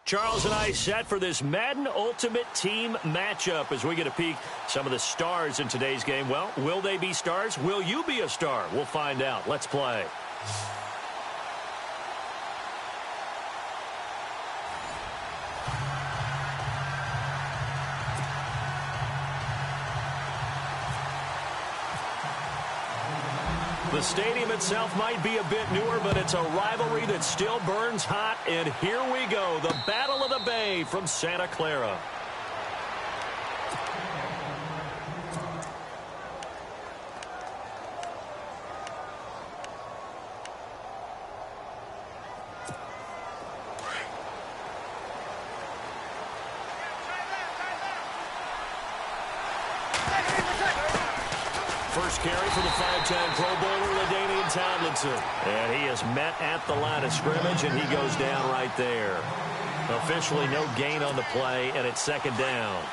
Charles and I set for this Madden Ultimate Team matchup as we get a peek some of the stars in today's game. Well, will they be stars? Will you be a star? We'll find out. Let's play. The stadium itself might be a bit newer, but it's a rivalry that still burns hot. And here we go, the Battle of the Bay from Santa Clara. First carry for the five-time Pro Bowler, LaDainian Tomlinson. And he is met at the line of scrimmage, and he goes down right there. Officially no gain on the play, and it's second down.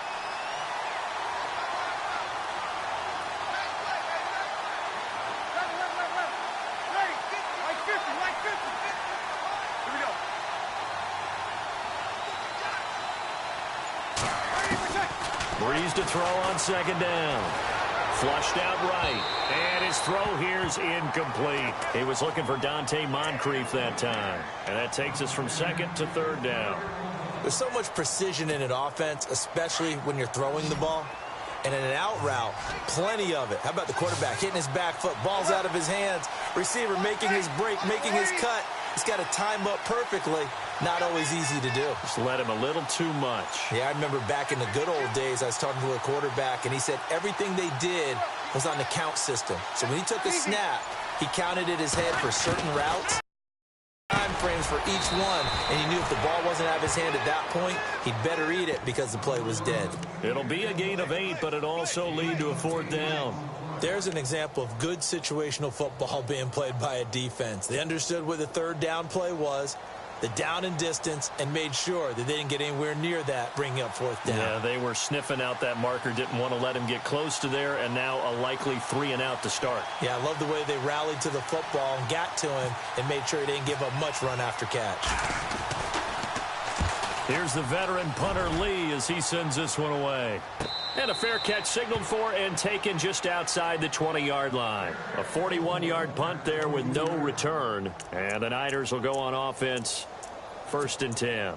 Breeze to throw on second down. Flushed out right, and his throw here's incomplete. He was looking for Dante Moncrief that time, and that takes us from second to third down. There's so much precision in an offense, especially when you're throwing the ball. And in an out route, plenty of it. How about the quarterback hitting his back foot, ball's out of his hands, receiver making his break, making his cut. He's got to time up perfectly. Not always easy to do. Just let him a little too much. Yeah, I remember back in the good old days, I was talking to a quarterback, and he said everything they did was on the count system. So when he took a snap, he counted in his head for certain routes, time frames for each one, and he knew if the ball wasn't out of his hand at that point, he'd better eat it because the play was dead. It'll be a gain of 8, but it also lead to a fourth down. There's an example of good situational football being played by a defense. They understood where the third down play was, the down and distance, and made sure that they didn't get anywhere near that, bringing up fourth down. Yeah, they were sniffing out that marker, didn't want to let him get close to there, and now a likely 3 and out to start. Yeah, I love the way they rallied to the football and got to him and made sure he didn't give up much run after catch. Here's the veteran punter Lee as he sends this one away. And a fair catch signaled for and taken just outside the 20-yard line. A 41-yard punt there with no return. And the Niners will go on offense, 1st and 10.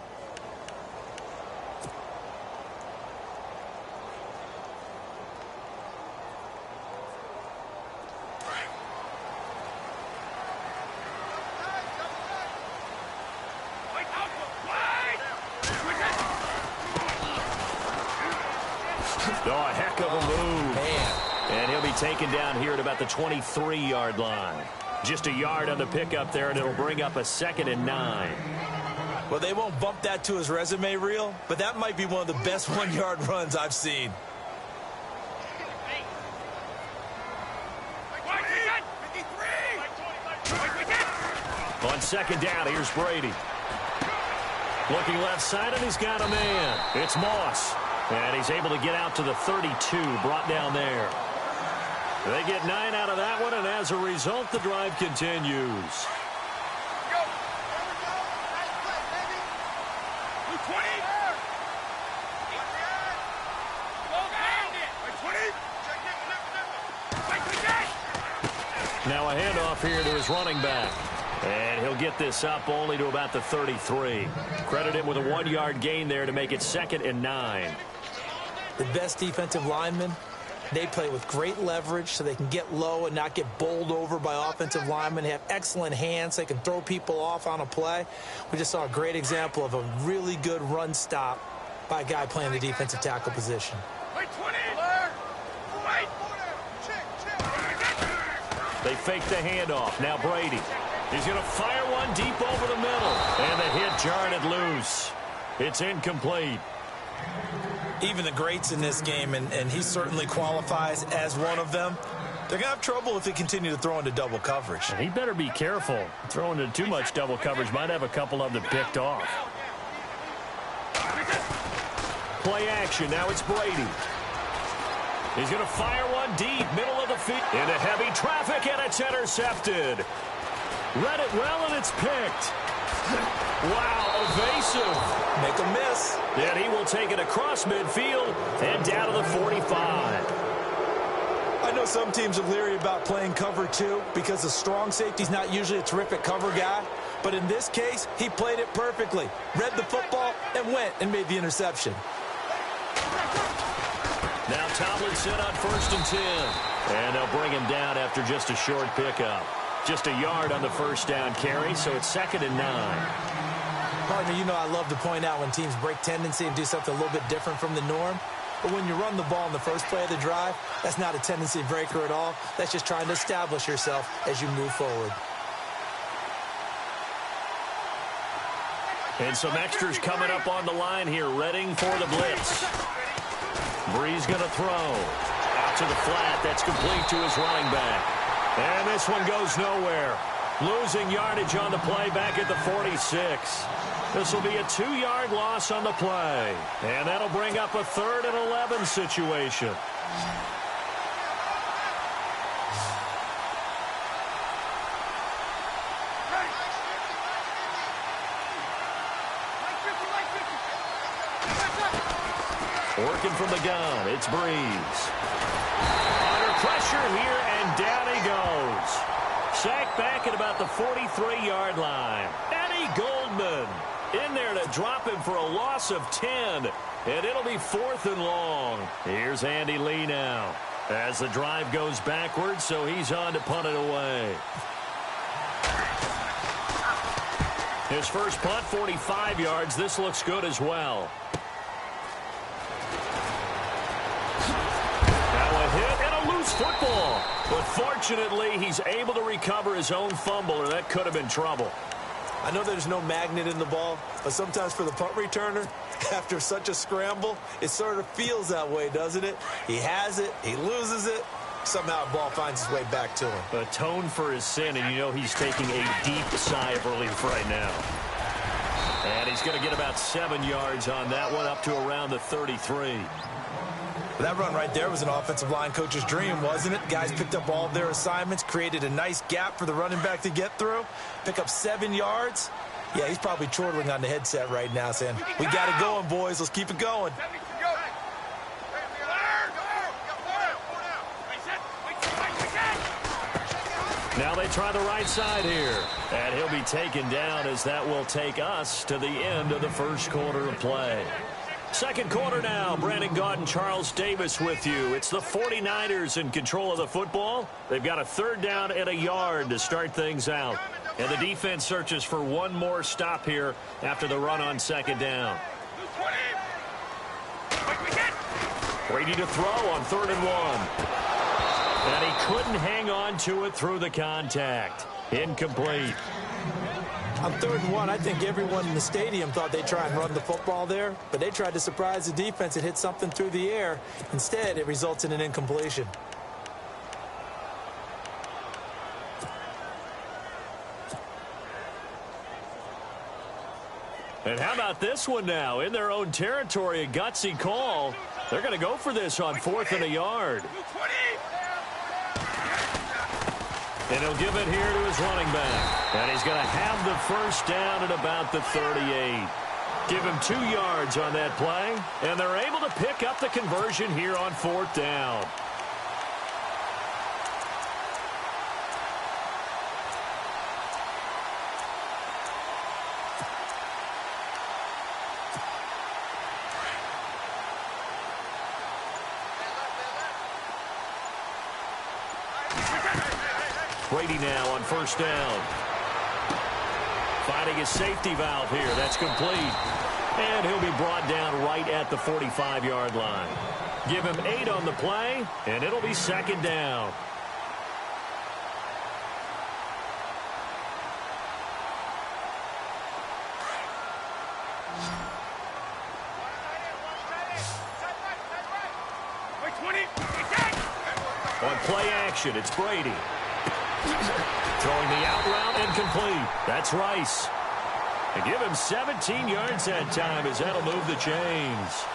Oh, a heck of a move. Man. And he'll be taken down here at about the 23-yard line. Just a yard on the pickup there, and it'll bring up a 2nd and 9. Well, they won't bump that to his resume reel, but that might be one of the best 1-yard runs I've seen. On second down, here's Brady. Looking left side, and he's got a man. It's Moss. And he's able to get out to the 32, brought down there. They get 9 out of that one, and as a result, the drive continues. Now a handoff here to his running back. And he'll get this up only to about the 33. Credit him with a 1-yard gain there to make it 2nd and 9. The best defensive linemen, they play with great leverage so they can get low and not get bowled over by offensive linemen. They have excellent hands. They can throw people off on a play. We just saw a great example of a really good run stop by a guy playing the defensive tackle position. They fake the handoff. Now Brady. He's going to fire one deep over the middle. And the hit jarred it loose. It's incomplete. Even the greats in this game, and he certainly qualifies as one of them, they're going to have trouble if they continue to throw into double coverage. And he better be careful. Throwing into too much double coverage might have a couple of them picked off. Play action. Now it's Brady. He's going to fire one deep, middle of the field. Into heavy traffic, and it's intercepted. Read it well, and it's picked. Wow, evasive explosive. Make a miss. And he will take it across midfield and down to the 45. I know some teams are leery about playing cover 2 because a strong safety's not usually a terrific cover guy. But in this case, he played it perfectly. Read the football and went and made the interception. Now Tomlinson on 1st and 10. And they'll bring him down after just a short pickup. Just a yard on the first down carry, so it's 2nd and 9. Partner, you know I love to point out when teams break tendency and do something a little bit different from the norm. But when you run the ball in the first play of the drive, that's not a tendency breaker at all. That's just trying to establish yourself as you move forward. And some extras coming up on the line here, readying for the blitz. Bree's going to throw. Out to the flat. That's complete to his running back. And this one goes nowhere. Losing yardage on the play back at the 46. This will be a 2-yard loss on the play. And that'll bring up a 3rd and 11 situation. Working from the gun, it's Breeze. Under pressure here, and down he goes. Sacked back at about the 43-yard line. Eddie Goldman in there to drop him for a loss of 10. And it'll be 4th and long. Here's Andy Lee now. As the drive goes backwards, so he's on to punt it away. His first punt, 45 yards. This looks good as well. Football, but fortunately he's able to recover his own fumble, or that could have been trouble. I know there's no magnet in the ball, but sometimes for the punt returner, after such a scramble, it sort of feels that way, doesn't it? He has it, he loses it, somehow the ball finds its way back to him. Atone for his sin, and you know he's taking a deep sigh of relief right now. And he's going to get about 7 yards on that one, up to around the 33. That run right there was an offensive line coach's dream, wasn't it? Guys picked up all of their assignments, created a nice gap for the running back to get through, pick up 7 yards. Yeah, he's probably chortling on the headset right now saying, we got it going, boys. Let's keep it going. Now they try the right side here. And he'll be taken down as that will take us to the end of the first quarter of play. Second quarter now. Brandon Gaudin, Charles Davis with you. It's the 49ers in control of the football. They've got a 3rd down and a yard to start things out. And the defense searches for one more stop here after the run on 2nd down. Brady to throw on 3rd and 1. And he couldn't hang on to it through the contact. Incomplete. On 3rd and 1, I think everyone in the stadium thought they'd try and run the football there, but they tried to surprise the defense and hit something through the air. Instead, it results in an incompletion. And how about this one now? In their own territory, a gutsy call. They're going to go for this on 4th and a yard. And he'll give it here to his running back. And he's going to have the first down at about the 38. Give him 2 yards on that play. And they're able to pick up the conversion here on 4th down. Brady now on 1st down. Finding his safety valve here. That's complete. And he'll be brought down right at the 45-yard line. Give him 8 on the play, and it'll be 2nd down. On play action, it's Brady. Throwing the out route and complete. That's Rice. And give him 17 yards that time as that'll move the chains.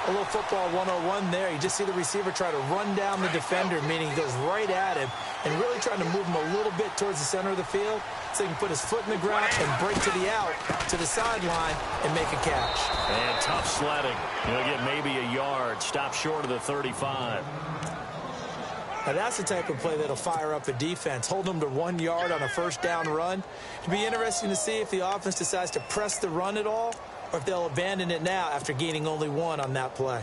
A little football 101 there. You just see the receiver try to run down the defender, meaning he goes right at him and really trying to move him a little bit towards the center of the field so he can put his foot in the ground and break to the out, to the sideline, and make a catch. And tough sledding. He'll get maybe a yard. Stop short of the 35. Now that's the type of play that'll fire up a defense. Hold them to 1 yard on a first down run. It'll be interesting to see if the offense decides to press the run at all, or if they'll abandon it now after gaining only 1 on that play.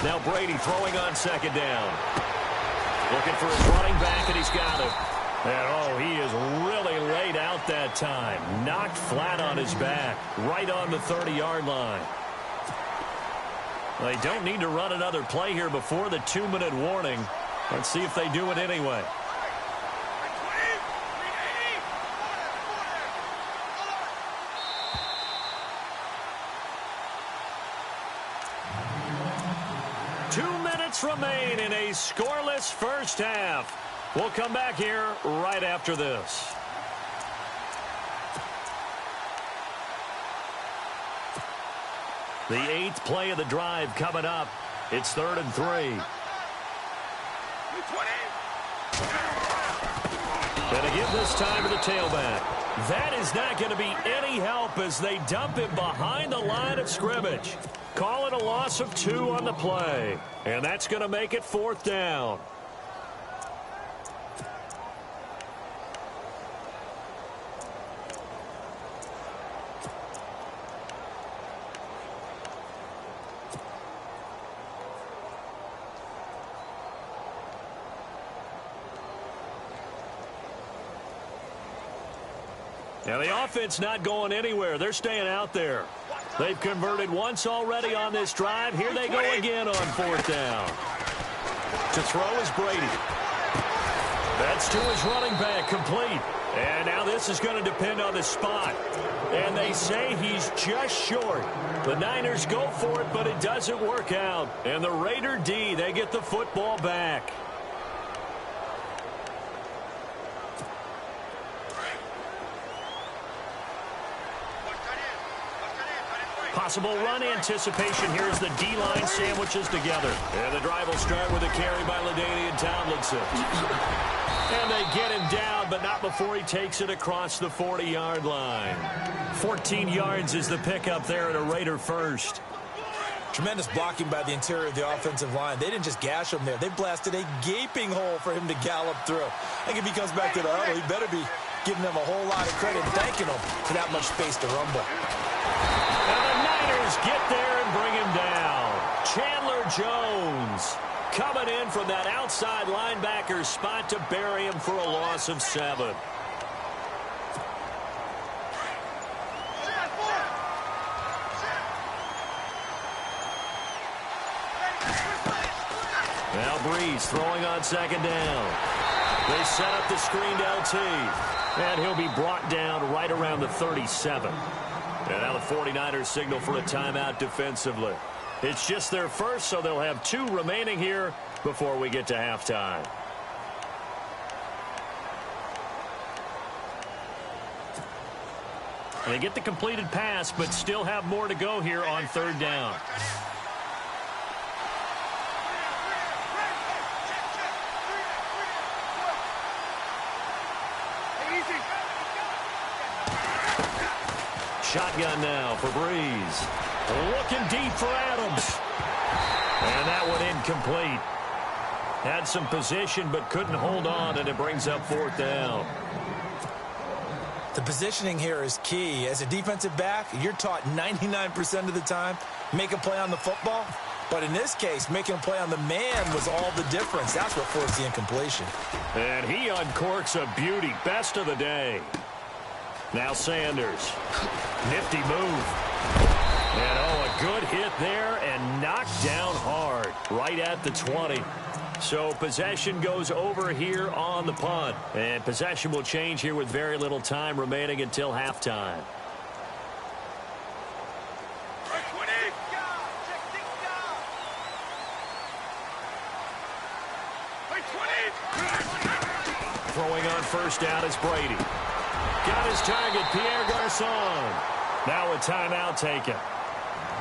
Now Brady throwing on second down. Looking for his running back, and he's got him. And, oh, he is really laid out that time. Knocked flat on his back, right on the 30-yard line. They don't need to run another play here before the 2-minute warning. Let's see if they do it anyway. Remain in a scoreless first half. We'll come back here right after this. The 8th play of the drive coming up. It's 3rd and 3. Gonna give this time to the tailback. That is not going to be any help as they dump him behind the line of scrimmage. Call it a loss of 2 on the play. And that's going to make it 4th down. Now the offense not going anywhere. They're staying out there. They've converted once already on this drive. Here they go again on 4th down. To throw is Brady. That's to his running back, complete. And now this is going to depend on the spot. And they say he's just short. The Niners go for it, but it doesn't work out. And the Raider D, they get the football back. Possible run anticipation here as the D-line sandwiches together. And the drive will start with a carry by LaDainian Tomlinson. And they get him down, but not before he takes it across the 40-yard line. 14 yards is the pickup there at a Raider first. Tremendous blocking by the interior of the offensive line. They didn't just gash him there. They blasted a gaping hole for him to gallop through. I think if he comes back to the huddle, he better be giving them a whole lot of credit, thanking them for that much space to rumble. And the Niners get there and bring him down. Chandler Jones coming in from that outside linebacker spot to bury him for a loss of 7. Now Breeze throwing on second down. They set up the screened LT. And he'll be brought down right around the 37. And now the 49ers signal for a timeout defensively. It's just their first, so they'll have 2 remaining here before we get to halftime. They get the completed pass, but still have more to go here on 3rd down. Shotgun now for Breeze. Looking deep for Adams. And that one incomplete. Had some position but couldn't hold on, and it brings up 4th down. The positioning here is key. As a defensive back, you're taught 99% of the time, make a play on the football. But in this case, making a play on the man was all the difference. That's what forced the incompletion. And he uncorks a beauty. Best of the day. Now Sanders. Nifty move. And, oh, a good hit there and knocked down hard right at the 20. So possession goes over here on the punt. And possession will change here with very little time remaining until halftime. first down is Brady. Got his target, Pierre Garçon. Now a timeout taken.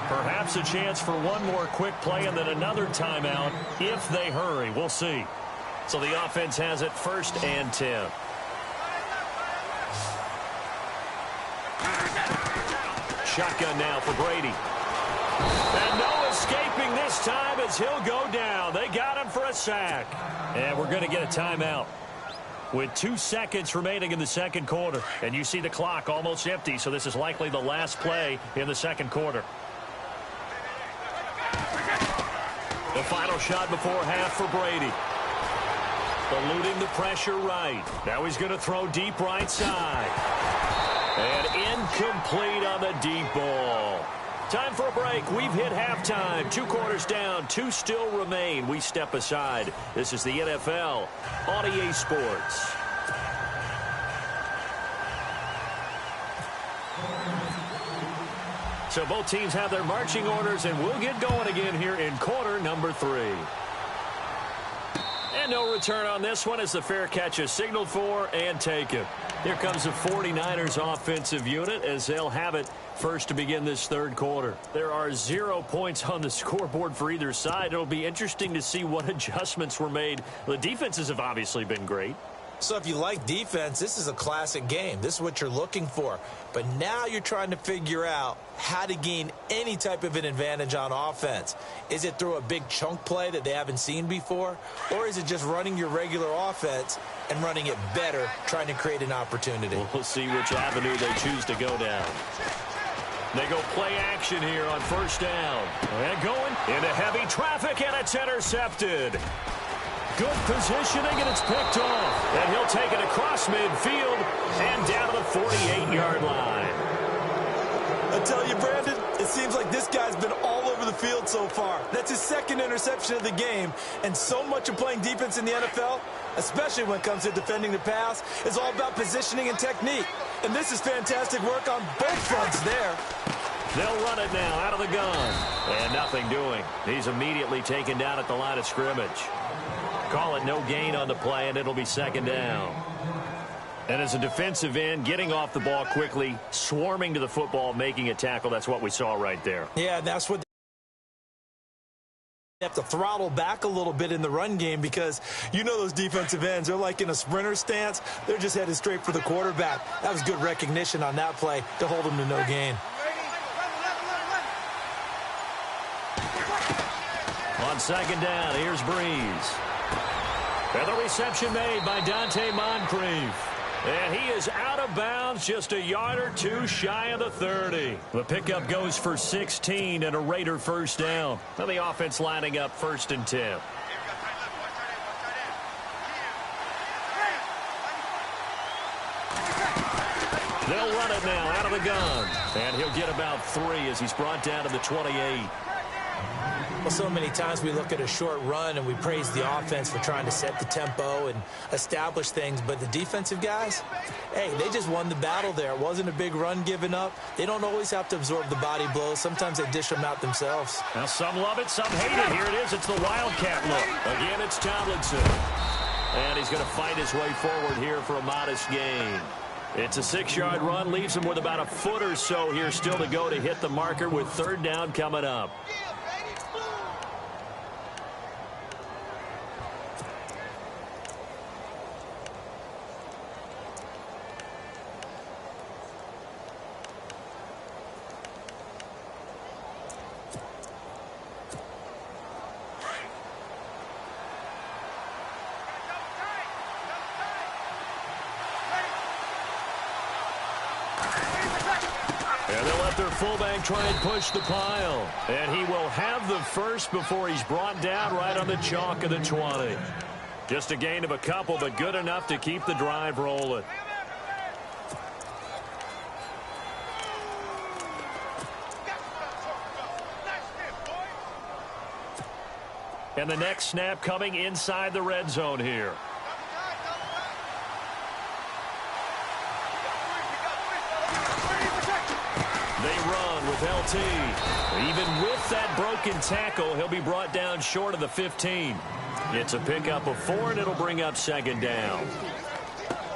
Perhaps a chance for one more quick play and then another timeout if they hurry. We'll see. So the offense has it 1st and 10. Shotgun now for Brady. And no escaping this time as he'll go down. They got him for a sack. And we're going to get a timeout with 2 seconds remaining in the second quarter. And you see the clock almost empty, so this is likely the last play in the second quarter. The final shot before half for Brady. Eluding the pressure right. Now he's going to throw deep right side. And incomplete on the deep ball. Time for a break. We've hit halftime. 2 quarters down. 2 still remain. We step aside. This is the NFL on EA Sports. So both teams have their marching orders, and we'll get going again here in quarter number 3. And no return on this one as the fair catch is signaled for and taken. Here comes the 49ers offensive unit as they'll have it first to begin this third quarter. There are 0 points on the scoreboard for either side. It'll be interesting to see what adjustments were made. The defenses have obviously been great. So if you like defense, this is a classic game. This is what you're looking for. But now you're trying to figure out how to gain any type of an advantage on offense. Is it through a big chunk play that they haven't seen before? Or is it just running your regular offense and running it better, trying to create an opportunity? We'll see which avenue they choose to go down. They go play action here on first down. And going into heavy traffic, and it's intercepted. Good positioning, and it's picked off. And he'll take it across midfield and down to the 48-yard line. I tell you, Brandon, it seems like this guy's been all over the field so far. That's his 2nd interception of the game. And so much of playing defense in the NFL, especially when it comes to defending the pass, is all about positioning and technique. And this is fantastic work on both fronts there. They'll run it now out of the gun. And nothing doing. He's immediately taken down at the line of scrimmage. Call it no gain on the play, and it'll be 2nd down. And as a defensive end, getting off the ball quickly, swarming to the football, making a tackle, that's what we saw right there. Yeah, that's what they have to throttle back a little bit in the run game because you know those defensive ends, they're like in a sprinter stance. They're just headed straight for the quarterback. That was good recognition on that play to hold them to no gain. On 2nd down, here's Breeze. And the reception made by Dante Moncrief. And he is out of bounds, just a yard or 2 shy of the 30. The pickup goes for 16 and a Raider first down. Now the offense lining up 1st and 10. They'll run it now out of the gun. And he'll get about 3 as he's brought down to the 28. Well, so many times we look at a short run and we praise the offense for trying to set the tempo and establish things. But the defensive guys, hey, they just won the battle there. It wasn't a big run given up. They don't always have to absorb the body blows. Sometimes they dish them out themselves. Now some love it, some hate it. Here it is. It's the Wildcat look. Again, it's Tomlinson. And he's going to fight his way forward here for a modest gain. It's a 6-yard run. Leaves him with about a foot or so here still to go to hit the marker with 3rd down coming up. And they'll let their fullback try and push the pile. And he will have the first before he's brought down right on the chalk of the 20. Just a gain of a couple, but good enough to keep the drive rolling. And the next snap coming inside the red zone here. They run with LT. Even with that broken tackle, he'll be brought down short of the 15. It's a pickup of 4, and it'll bring up 2nd down.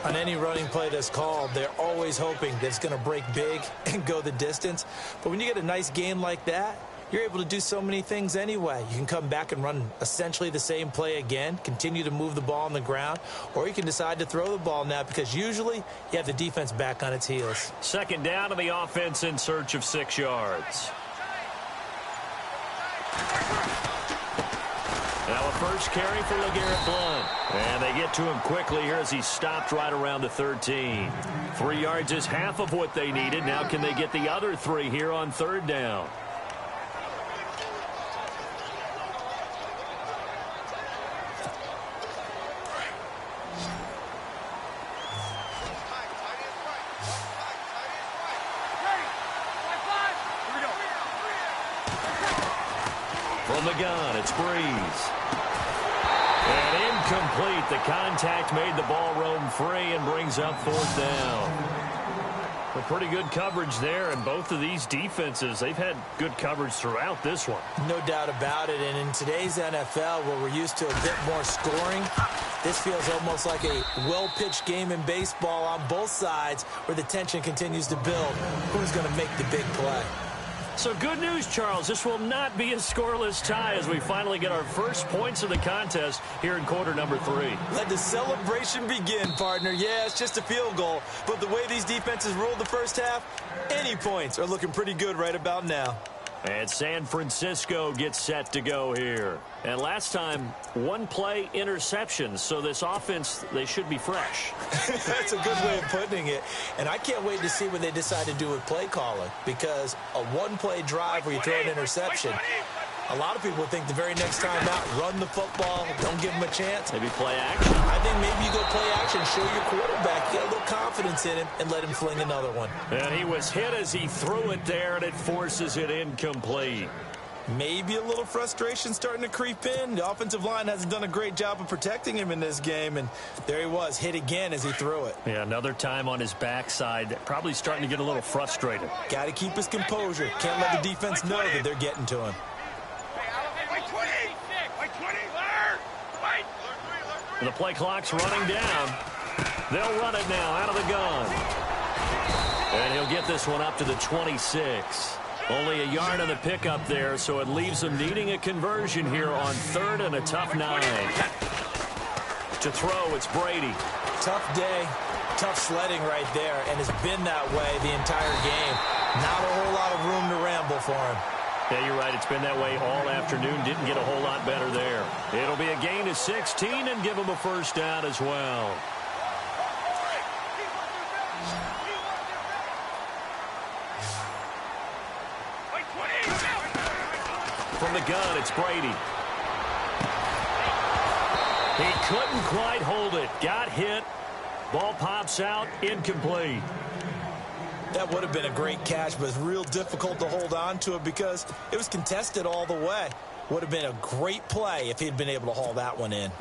On any running play that's called, they're always hoping that it's going to break big and go the distance. But when you get a nice gain like that, you're able to do so many things anyway. You can come back and run essentially the same play again, continue to move the ball on the ground, or you can decide to throw the ball now because usually you have the defense back on its heels. Second down to the offense in search of 6 yards. Now a first carry for LeGarrette Blount. And they get to him quickly here as he stopped right around the 13. 3 yards is half of what they needed. Now can they get the other 3 here on third down? From the gun, it's Breeze. And incomplete. The contact made the ball roam free and brings up fourth down. A pretty good coverage there, and both of these defenses, they've had good coverage throughout this one. No doubt about it, and in today's NFL, where we're used to a bit more scoring, this feels almost like a well-pitched game in baseball on both sides where the tension continues to build. Who's going to make the big play? So good news, Charles. This will not be a scoreless tie as we finally get our first points of the contest here in quarter number 3. Let the celebration begin, partner. Yeah, it's just a field goal, but the way these defenses ruled the first half, any points are looking pretty good right about now. And San Francisco gets set to go here. And last time, 1 play interceptions. So this offense, they should be fresh. That's a good way of putting it. And I can't wait to see what they decide to do with play calling. Because a 1-play drive where you throw an interception, a lot of people would think the very next time out, run the football, don't give them a chance. Maybe play action. I think maybe you go play action, show your quarterback, get a little confidence in him, and let him fling another one. And he was hit as he threw it there, and it forces it incomplete. Maybe a little frustration starting to creep in. The offensive line hasn't done a great job of protecting him in this game, and there he was, hit again as he threw it. Yeah, another time on his backside, probably starting to get a little frustrated. Got to keep his composure. Can't let the defense know that they're getting to him. The play clock's running down. They'll run it now out of the gun. And he'll get this one up to the 26. Only a yard on the pickup there, so it leaves them needing a conversion here on third and a tough 9. To throw, it's Brady. Tough day, tough sledding right there, and it's been that way the entire game. Not a whole lot of room to ramble for him. Yeah, you're right. It's been that way all afternoon. Didn't get a whole lot better there. It'll be a gain of 16 and give him a first down as well. From the gun, it's Brady. He couldn't quite hold it. Got hit. Ball pops out. Incomplete. That would have been a great catch, but it's real difficult to hold on to it because it was contested all the way. Would have been a great play if he'd been able to haul that one in.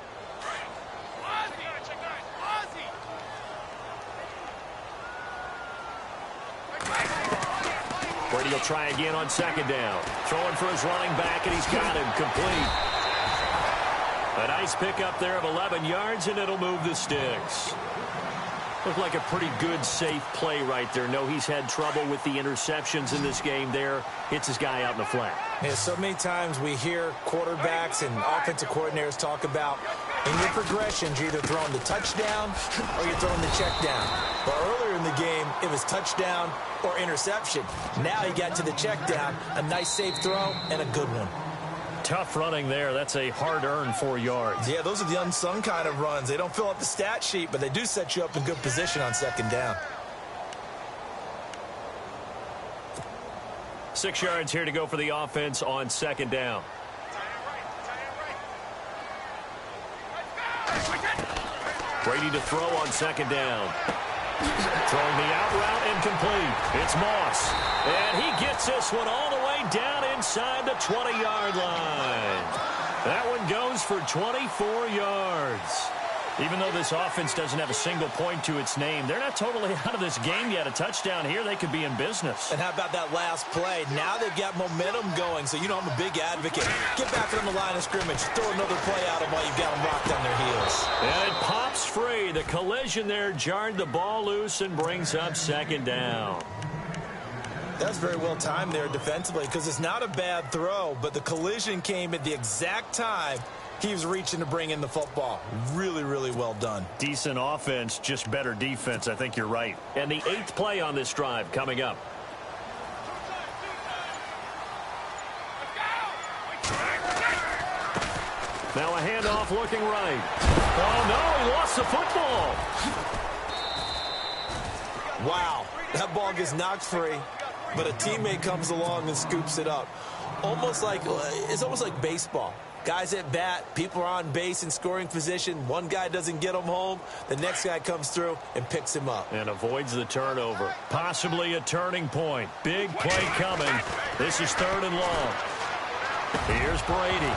Brady will try again on second down. Throwing for his running back, and he's got him complete. A nice pickup there of 11 yards, and it'll move the sticks. Looked like a pretty good, safe play right there. No, he's had trouble with the interceptions in this game there. Hits his guy out in the flat. Yeah, so many times we hear quarterbacks and offensive coordinators talk about in your progressions, you're either throwing the touchdown or you're throwing the check down. But earlier in the game, it was touchdown or interception. Now he got to the check down, a nice safe throw, and a good one. Tough running there. That's a hard-earned 4 yards. Yeah, those are the unsung kind of runs. They don't fill up the stat sheet, but they do set you up in good position on second down. 6 yards here to go for the offense on second down. Brady to throw on second down. Throwing the out route incomplete. It's Moss. And he gets this one all the way down inside the 20-yard line. That one goes for 24 yards. Even though this offense doesn't have a single point to its name, they're not totally out of this game yet. A touchdown here, they could be in business. And how about that last play? Now they've got momentum going, so you know I'm a big advocate. Get back on the line of scrimmage. Throw another play at them while you've got them rocked on their heels. And it pops free. The collision there jarred the ball loose and brings up second down. That's very well timed there defensively because it's not a bad throw, but the collision came at the exact time he was reaching to bring in the football. Really, really well done. Decent offense, just better defense. I think you're right. And the 8th play on this drive coming up. Now a handoff looking right. Oh, no, he lost the football. Wow, that ball gets knocked free, but a teammate comes along and scoops it up. It's almost like baseball. Guys at bat, people are on base in scoring position. One guy doesn't get him home. The next guy comes through and picks him up. And avoids the turnover. Possibly a turning point. Big play coming. This is 3rd and long. Here's Brady.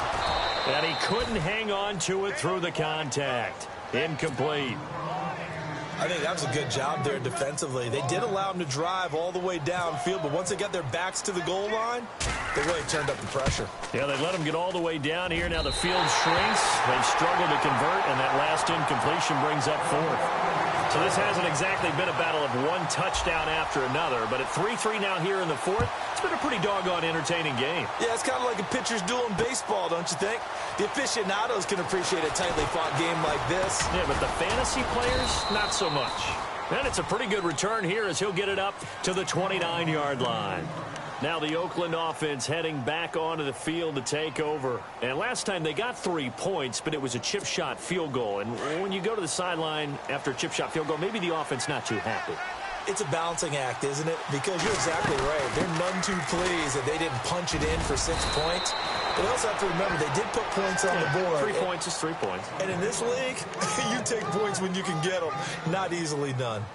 And he couldn't hang on to it through the contact. Incomplete. I think that was a good job there defensively. They did allow him to drive all the way downfield, but once they got their backs to the goal line, they really turned up the pressure. Yeah, they let him get all the way down here. Now the field shrinks. They struggle to convert, and that last incompletion brings up 4th. So this hasn't exactly been a battle of one touchdown after another, but at 3-3 now here in the 4th, it's been a pretty doggone entertaining game. Yeah, it's kind of like a pitcher's duel in baseball, don't you think? The aficionados can appreciate a tightly fought game like this. Yeah, but the fantasy players, not so much. And it's a pretty good return here as he'll get it up to the 29-yard line. Now the Oakland offense heading back onto the field to take over. And last time they got 3 points, but it was a chip shot field goal. And when you go to the sideline after a chip shot field goal, maybe the offense not too happy. It's a balancing act, isn't it? Because you're exactly right. They're none too pleased that they didn't punch it in for 6 points. But also have to remember, they did put points on the board. 3 points is 3 points. And in this league, you take points when you can get them. Not easily done.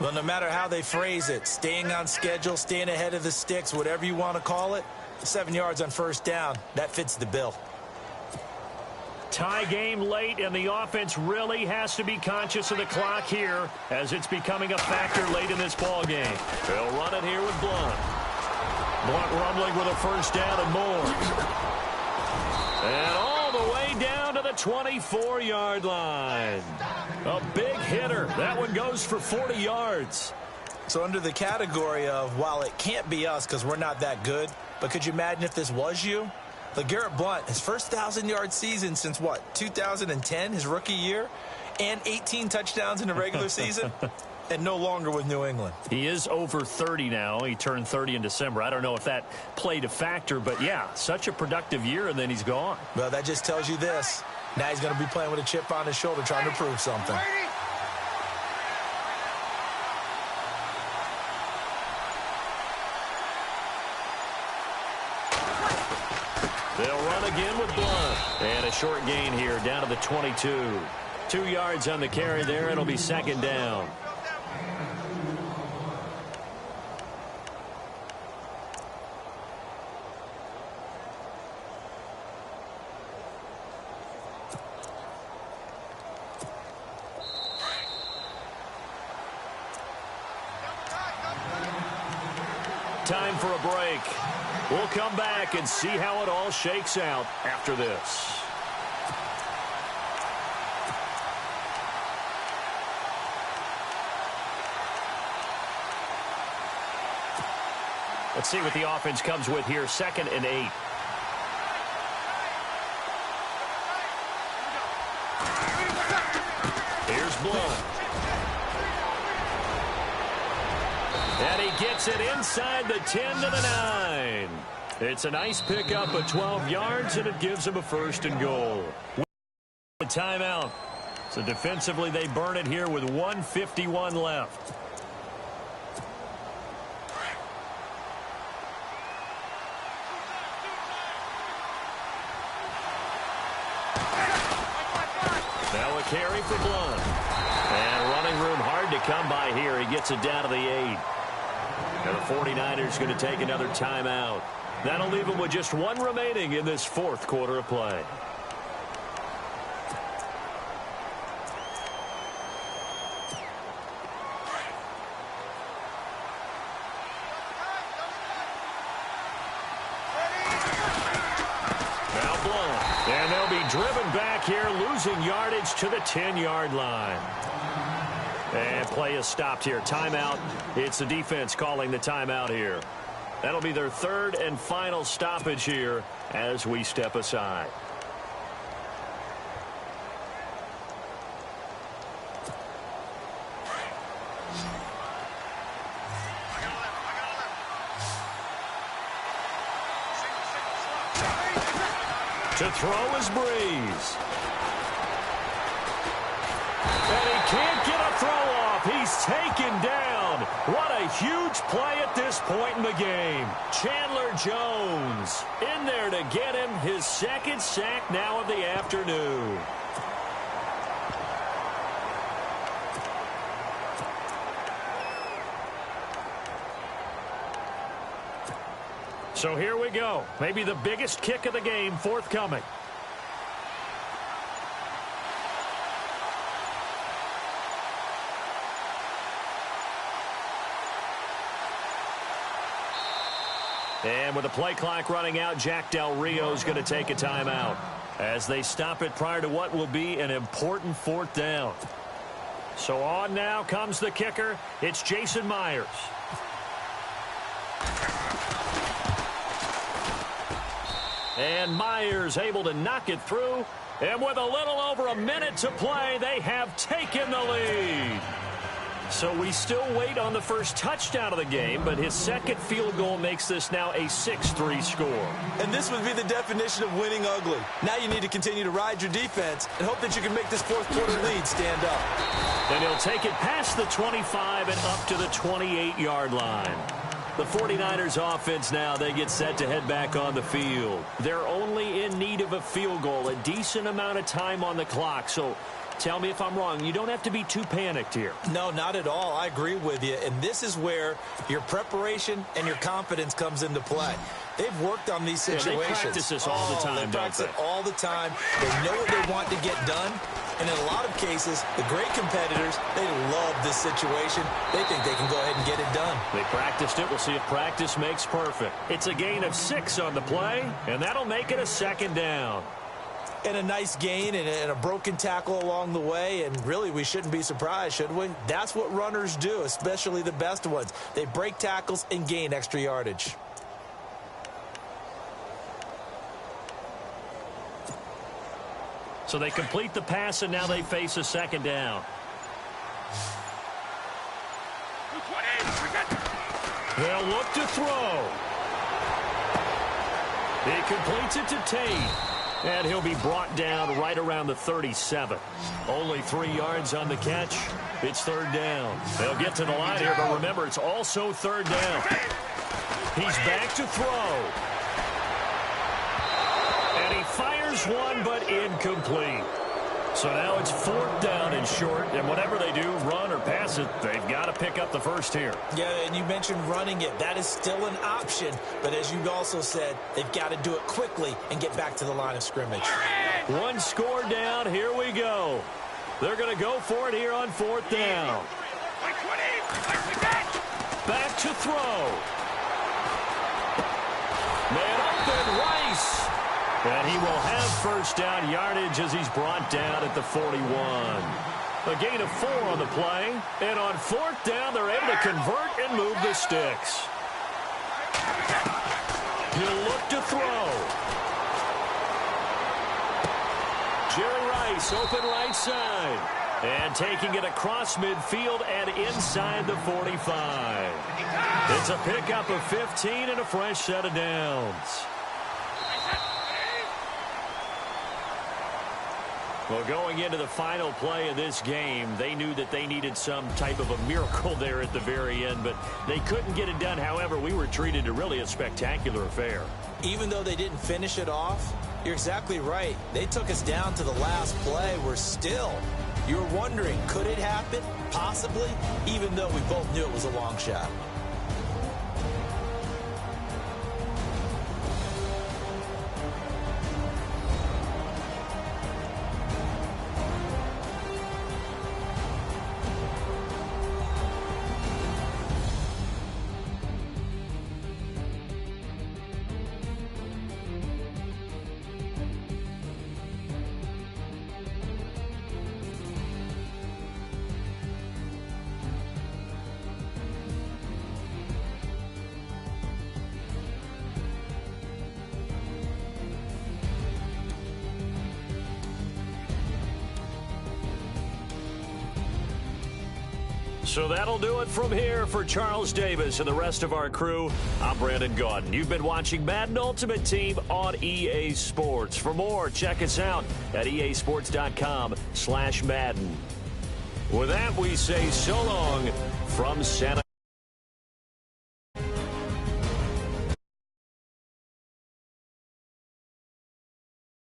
Well, no matter how they phrase it, staying on schedule, staying ahead of the sticks, whatever you want to call it, 7 yards on 1st down, that fits the bill. Tie game late, and the offense really has to be conscious of the clock here as it's becoming a factor late in this ball game. They'll run it here with Blunt. Blunt rumbling with a 1st down and more. And all the way down to the 24-yard line. A big hitter. That one goes for 40 yards. So under the category of, while it can't be us because we're not that good, but could you imagine if this was you? LeGarrette Blunt, his first 1,000-yard season since, 2010, his rookie year, and 18 touchdowns in the regular season, and no longer with New England. He is over 30 now. He turned 30 in December. I don't know if that played a factor, but, yeah, such a productive year, and then he's gone. Well, that just tells you this. Now he's going to be playing with a chip on his shoulder trying to prove something. They'll run again with Blunt. And a short gain here down to the 22. 2 yards on the carry there. It'll be 2nd down. Time for a break. We'll come back and see how it all shakes out after this. Let's see what the offense comes with here. 2nd and 8. Here's Blunt. And he gets it inside the 10 to the 9. It's a nice pickup of 12 yards, and it gives him a 1st and goal. The timeout. So defensively, they burn it here with 1:51 left. Now a carry for Blunt. And running room hard to come by here. He gets it down to the 8. And the 49ers going to take another timeout. That'll leave them with just 1 remaining in this 4th quarter of play. here, losing yardage to the 10-yard line. And play is stopped here. Timeout. It's the defense calling the timeout here. That'll be their third and final stoppage here as we step aside. To throw is Breeze. And he can't get a throw off. He's taken down. What a huge play at this point in the game. Chandler Jones in there to get him his second sack now of the afternoon. So here we go. Maybe the biggest kick of the game forthcoming. And with the play clock running out, Jack Del Rio is going to take a timeout as they stop it prior to what will be an important fourth down. So on now comes the kicker. It's Jason Myers. And Myers able to knock it through. And with a little over a minute to play, they have taken the lead. So we still wait on the first touchdown of the game, but his second field goal makes this now a 6-3 score. And this would be the definition of winning ugly. Now you need to continue to ride your defense and hope that you can make this fourth quarter lead stand up. And he'll take it past the 25 and up to the 28-yard line. The 49ers offense now, they get set to head back on the field. They're only in need of a field goal, a decent amount of time on the clock. So tell me if I'm wrong. You don't have to be too panicked here. No, not at all. I agree with you. And this is where your preparation and your confidence comes into play. They've worked on these situations. They practice this all the time, they practice it all the time. They know what they want to get done. And in a lot of cases, the great competitors, they love this situation. They think they can go ahead and get it done. They practiced it. We'll see if practice makes perfect. It's a gain of 6 on the play, and that'll make it a second down. And a nice gain and a broken tackle along the way. And really, we shouldn't be surprised, should we? That's what runners do, especially the best ones. They break tackles and gain extra yardage. So they complete the pass, and now they face a second down. They'll look to throw. He completes it to Tate. And he'll be brought down right around the 37. Only 3 yards on the catch. It's third down. They'll get to the line here, but remember, it's also third down. He's back to throw. And he fires one, but incomplete. So now it's fourth down and short, and whatever they do, run or pass it, they've got to pick up the first here. Yeah, and you mentioned running it. That is still an option, but as you also said, they've got to do it quickly and get back to the line of scrimmage. One score down, here we go. They're going to go for it here on fourth down. Back to throw. Man open, Rice. And he will have first down yardage as he's brought down at the 41. A gain of 4 on the play. And on fourth down, they're able to convert and move the sticks. He'll look to throw. Jerry Rice, open right side. And taking it across midfield and inside the 45. It's a pickup of 15 and a fresh set of downs. Well, going into the final play of this game, they knew that they needed some type of a miracle there at the very end, but they couldn't get it done. However, we were treated to really a spectacular affair. Even though they didn't finish it off, you're exactly right. They took us down to the last play. We're still, you're wondering, could it happen? Possibly, even though we both knew it was a long shot. So that'll do it from here for Charles Davis and the rest of our crew. I'm Brandon Gaudin. You've been watching Madden Ultimate Team on EA Sports. For more, check us out at easports.com/Madden. With that, we say so long from Santa